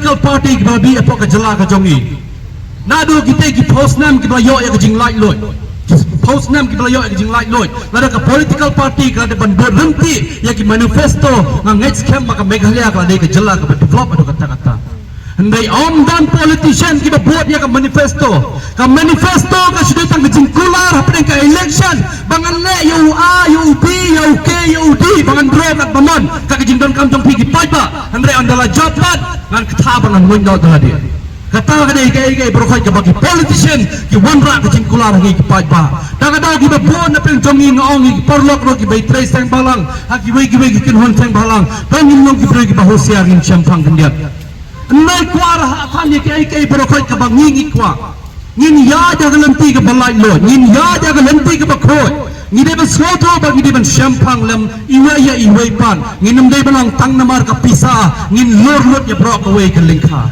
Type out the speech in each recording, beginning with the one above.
political party ki babi apo ka jala ka jongi nadu kita ki post name ki bayo ya ka jing light loy post name ki bayo ya ka jing light loy lada ka political party ka de ban berhenti ya ki manifesto nga next camp ka Meghalaya ka de ka jala ka develop ado kata-kata andai om dan politician ki buat ya ka manifesto ka sudah tang jing kular hapeng ka election bangan le yu a yu b yu k yu d bangan bro kat baman ka jing don kam jong pi ki paiba andai andala japat ngan kata bangan window tadi kata kadai kai berkhoi ke bagi politician ki wanra ke jing kular ngi ki paiba daga daga ki buat na peng jongi ngong ki porlok ro ki bai tres sang balang ha ki wei ki kin hon sang balang bangin long ki bre ki bahosiar in champang kendiat nai kuara ha ni kai berkhoi ke bang ngi kwa ngin ya jaga lenti ke balai lo ngin ya jaga lenti ke bakhoi ngi de soto bagi de ban champang lam iwa ya iwa pan nginum de balang tang namar ka pisa ngin lor lot ya bro ka wei ke lingkha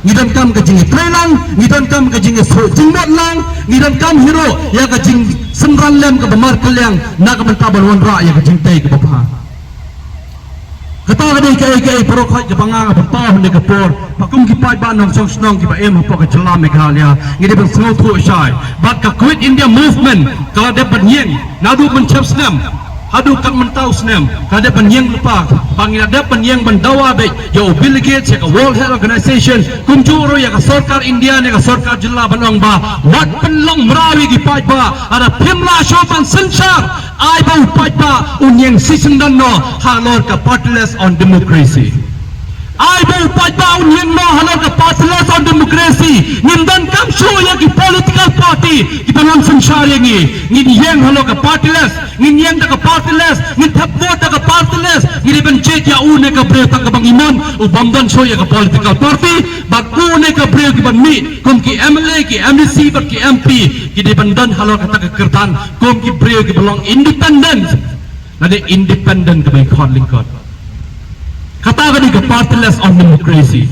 ngidan kam ke jing trelang ngidan kam ke jing so jingmot lang ngidan kam hero ya ke jing semran lem ke bemar kelyang na ke mentabal wanra ya ke jing tai ke bapa kata kadai kai prokhoi ke banga bapa ne ke por pakum ki pai ban nong song snong ki ba em hapo ke jela Meghalaya ngide ben sngo thu shai bat ka quit India movement kalau de penyeng nadu mencap snam hadu kat mentau snam kada penyeng lupa bangin ada penyeng bandawa be ya Bill Gates ya World Health Organization kumjuro ya ka sarkar India ne ka sarkar jilla banong ba wat penlong merawi gi pai ba ada pimla shopan senchar ai ba pai ba unyeng sisendan no halor ka partless on democracy ai ba pai ba unyeng no halor ka partless on democracy nimdan kam show ya ki political party ki banong senchar yang ngin yang halor ka partless ngin yang ka partless ngin thapot ka partless ngin ben check ya une ka bre ka bang imon u bamdan show ya ka political party bak une ka bre ki ban mi kum ki MLA ki MEC bak ki MP ki de bandan halor ka ta kertan kum ki bre ki belong independent nade independent ka bai khon lingkot kata ka di ka partless on democracy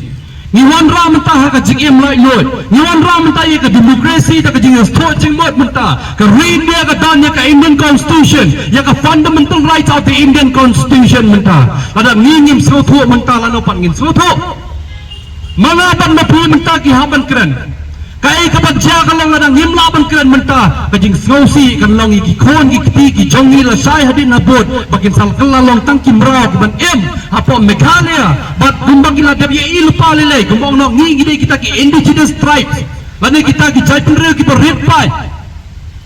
Niwan ra mentah ka jing em lai loi niwan ra mentah ye ka democracy ta ka jing sto jing mot mentah ka India ka dan ya ka Indian constitution ya ka fundamental rights of the Indian constitution mentah ada ngingim so thu mentah lano pan ngin so thu mana ban na pu mentah ki haban kren kai ka bagja ka lang ada ngimla ban kren mentah ka jing sngosi kan long ki khon ki ti ki jongi la sai hadin na bot bakin sal kala long tang kimra ki ban em apo Meghalaya bat gumbang ila de ye ilpa lele gumbang no ngi ngi kita ki indigenous tribes lane kita ki jaipunre ki per red pai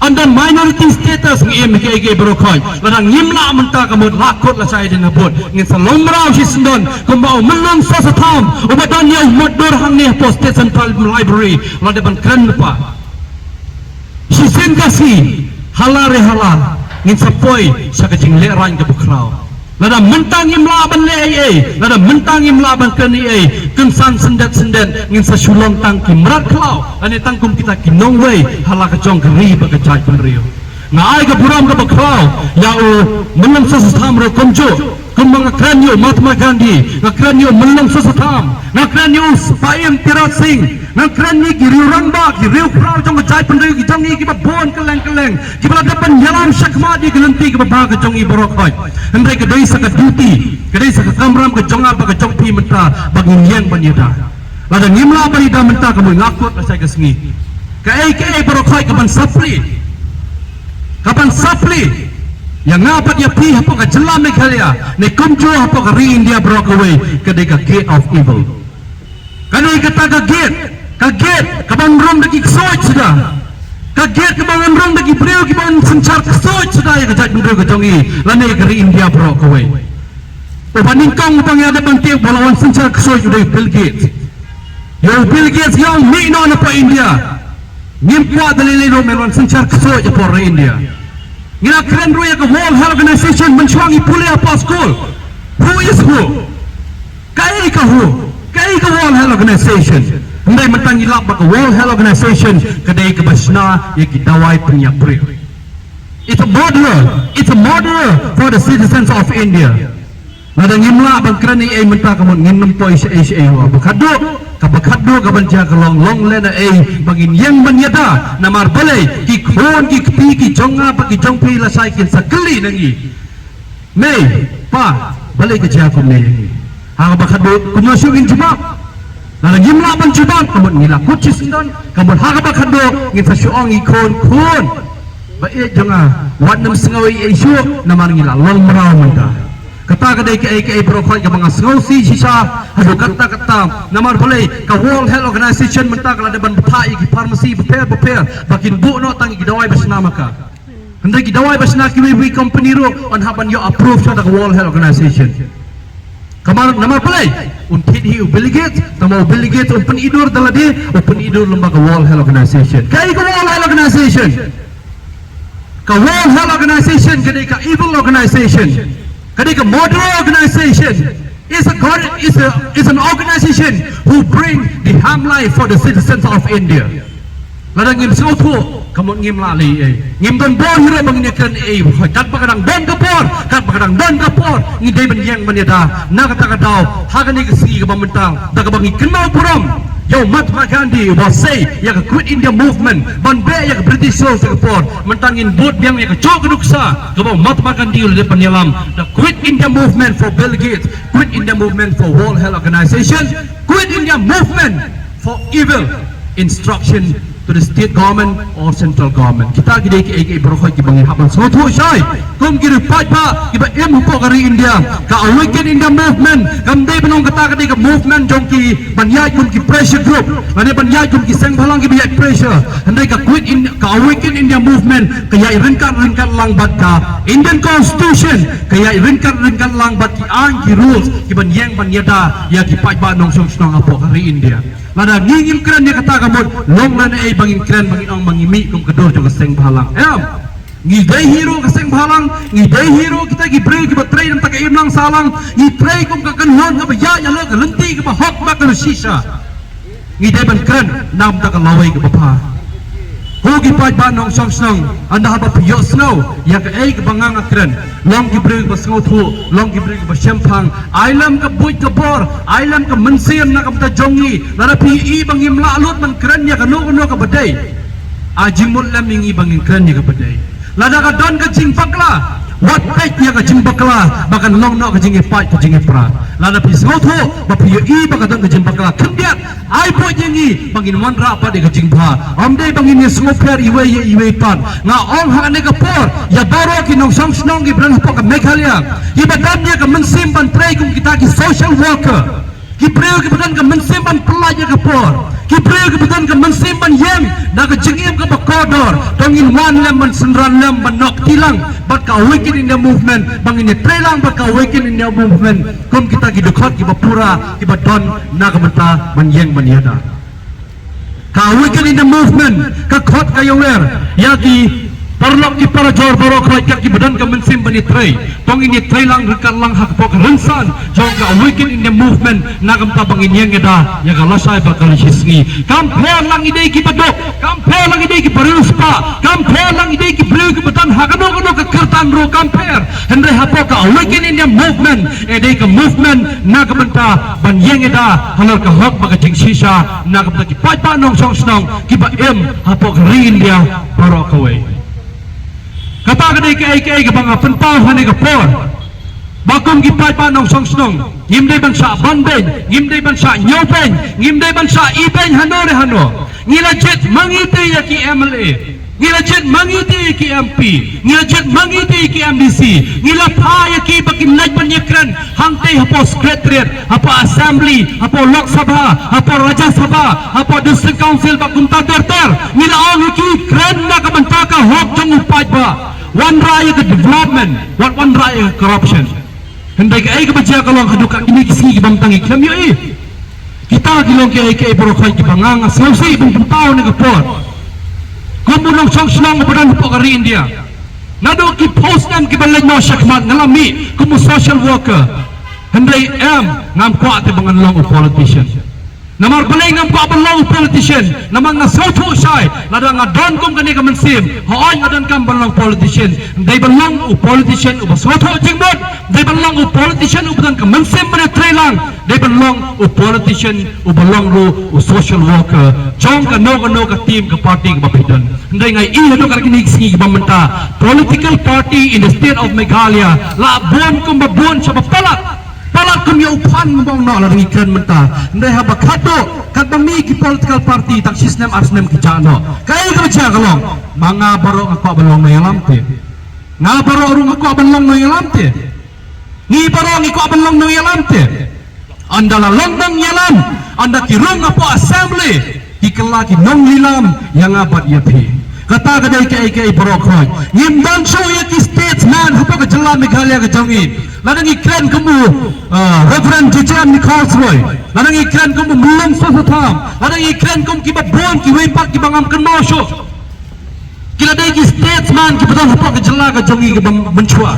under minority status ngi em ke brokhoi lana ngimla menta ka mot lakot la sai din bot ngin salomra si sindon gumbang menang sasatham ubadan ye mot dor hang ne post central library lade ban kran pa si sen kasi halare halal ngin sapoi sa ka jing le ran ka bukrau lada mentang imla ban le ai lada mentang imla ban kani ai kensan sendet ngin sa sulong tang ki merat klau ane tangkum kita ki nongwei hala ka jong kri ba ka jai penrio ngai ka buram ka baklau ya u menang sasatham ro komjo kumbang kranyo Mahatma Gandhi kranyo menang sasatham kranyo Payam Tirat Singh kranyo ki riuramba ki riu krau jong ka jai penrio ki jong ki ba bon keleng ki bala dapan yalam shakma di gelenti ki ba ka jong i borokhoi hendai ka dei sa ka duty ka dei sa ka kamram ka jong apa ka jong pi menta bagi yang banyada lada ngimla banyada menta ka mo ngakot la sai ka sngi ka ai borokhoi ka ban sapli kapan sapli yang ngapat ya pi hapo ka jela Meghalaya ne kumjo hapo ka India Brockway ka dei ka gate of evil kanai kata ka gate ka ban rom daki soch sudah kaget ke bangan rong dagi beliau ki ban sencar kesoj sudah ya kejat duduk ke jongi lane ke India Brockway paning kong pang ada bang tiap balawan sencar kesoj udah Bill Gates yang mi no na pa India ngimpa dalile no melwan sencar kesoj por India ngila keren ro ya ke World Health Organization mencuangi pulih apa school who is who kai ka World Health Organization Andai mentang ilap baka World Health Organization kadai ke basna ya ki dawai penyak beri. It's a murderer for the citizens of India. Nada ngimla bang kerani ai mentang kamu nginem poi ai wa bakadu ka banja ka long lena ai bangin yang banyada namar balai ki khon ki pi ki jonga pa ki jongpi la sai kin sakali nangi. Mei pa balai ke jakom ne. hang bakado kunyosugin jibak lalang gimla ban jibak kamut ngila kucis indon kamut hang bakado ngin fasuong ikon kun ba jonga wan nam sengawi isu namar ngila lol merau manda kata kadai ke brokoi ke mga sengosi sisa hadu kata namar boleh ka World Health Organization menta kala deban betai ki pharmacy beper bakin bu no tangi gidawai basna maka hendai gidawai basna ki we company ro on haban yo approve sa the World Health Organization kamar namar boleh untit hi ubiligate tamo ubiligate open idur dalade open idur lembaga World Health Organization kai ko World Health Organization ka World Health Organization kadai ka evil organization kadai ka modern organization is an organization who bring the harm life for the citizens of India. Ladang ngim sautu kamu ngim lali ngim don bon hira banginakan kat pakadang don kapor kat pakadang don kapor ngidai benyang manyada na kata daw hagani kasi ka bamantang daga bangi kenal puram yo Mahatma Gandhi was say ya ka quit India movement ban be ya ka British Singapore mentangin bot biang ya ka chok nuksa ka Mahatma Gandhi ul panyalam the quit India movement for Bill Gates, quit India movement for World Health Organization, quit India movement for evil instruction to the state government or central government. Kita gede ke berkhoi ki bangi haban so thu sai kum ki pat pa ki ba em po kari India ka awaken India movement kam dei benong kata gede ke movement jong ki banyai kum ki pressure group mane banyai kum ki seng bhalang ki banyai pressure handai ka quit in ka awaken India movement ka ya ringkat lang bat ka Indian constitution ka ya ringkat lang bat ki ang ki rules ki banyang banyada ya ki pat ba nong song snong apo kari India lada ngingim kran dia kata kamut long na ai bangin kran bangin ong mangimi kum kedor jong seng bhalang ngidai hero kaseng bhalang ngidai hero kita gi brei ki batrai nam tak im lang salang ngi trei kum ka kan hon ka ya ya le ka lenti ka hok ba ka shisha ngidai ban kran nam tak lawai ka bapa hogi pat ba nong song snong anda haba pyo snow ya ka ai ka bangang akran long ki brei ba sngo thu long ki brei ba shempang ailam ka buit ka bor ailam ka mensiam na ka ta jongi lara pi i bangim la lut man kran ya ka no ka badai ajimul lam ingi bangin kran ya ka badai lada ka don ka jing pakla wat pek ya ka jing pakla bakan long no ka jing pai ka jing pra lada pi sngo thu ba pi i ba ka don ka jing pakla kembiat ai po jingi bangin wan ra pa de ka jing pha amde bangin ni sngo pher iwe tan nga ong ha ne ka por ya baro ki nong song snong ki bran po ka Meghalaya i badan ya ka mensim ban trai kum kita ki social worker ki preo ki badan ka mensim ban pelaj ka por ki preo ki badan ka mensim ban yem na ka jingim ka bakodor tongin wan lem ban senran lem ban nok tilang bat ka awaken in the movement bangin ni trelang bat ka awaken in the movement kum kita ki dokot ki bapura ki badon na ka banta ban yeng ban yada ka awaken in the movement ka khot ka yower ya ki parlok ki para jor borok khoi ki badan ka mensim bani trei tong ini trei lang rekan lang hak pok rensan jong ka awaken in the movement nagam ta bangin yang eda ya ka lasai bakal hisni kam pher lang ide ki badok kam pher lang ide ki baruspa kam pher lang ide ki breu ki badan hakano kono ka kertan ro kam pher hendai hapo ka awaken in the movement ede ka movement nagam ta ban yang eda halar ka hok baka jing sisa nagam ta ki pai pa nong song snong ki ba em hapo ka rin dia borok khoi kata kadai ke bang pentau hane ka por bakum ki pai pa nong song snong ngimdai ban sa banben ngimdai ban sa nyopen ngimdai ban sa ipen hanore hano ngilajit mangite ya ki MLA ngilajit mangite ki MP ngilajit mangite ki MDC ngilapha ya ki bakin laj panyekran hangte hapo secretariat hapo assembly hapo lok sabha hapo raja sabha hapo district council bakum ta terter ngilaong ki kran na ka bantaka hok jong upai ba one raya ke development one raya ke corruption hendai ke ai ke baca kalau haduka ini kisi ke bangtang iklam yo kita kilong ke borokhoi ki bangang selesai bang pentau ne ke por kumunong song snong badan po kari India nado ki post nam ki balai no syakmat ngalami kumu social worker hendai ngam kwa te bangan long politician namar balai ngam kwa balong politician namang nga sautu sai lada nga don kum kani ka mensim hoy nga don kam balong politician dai balong politician uba sautu jingbot dai balong politician uba ka mensim mana trelang dai balong politician uba balong ru social worker jong ka no ka team ka party ka bapidon dai ngai i hado ka kini singi ka bamenta political party in the state of Meghalaya la bon kum babon sa bapalat palat kum yo pan ngomong no la ngi kren menta ndai ha bakato kat bang mi ki political party tak sistem arsnem ki jano kai ka baca kalong manga baro ngako balong no yalam te nga baro ru ngako balong no yalam te ni baro ngiko balong no yalam te anda la londong yalam anda ki rung apo assembly ki kala ki nong lilam yang abat yapi kata kadai ke baro khoi ngim dan show ya ki statesman hapo ka jala meghalaya ka jongi ladang ikran kamu Reverend Jijan Nichols Roy ladang ikran kamu Mulang Sosatham ladang ikran kamu kiba bon ki wempak ki bangam kenosho kila dai ki statesman ki betul hapo ka jala ka jongi ki bang menchua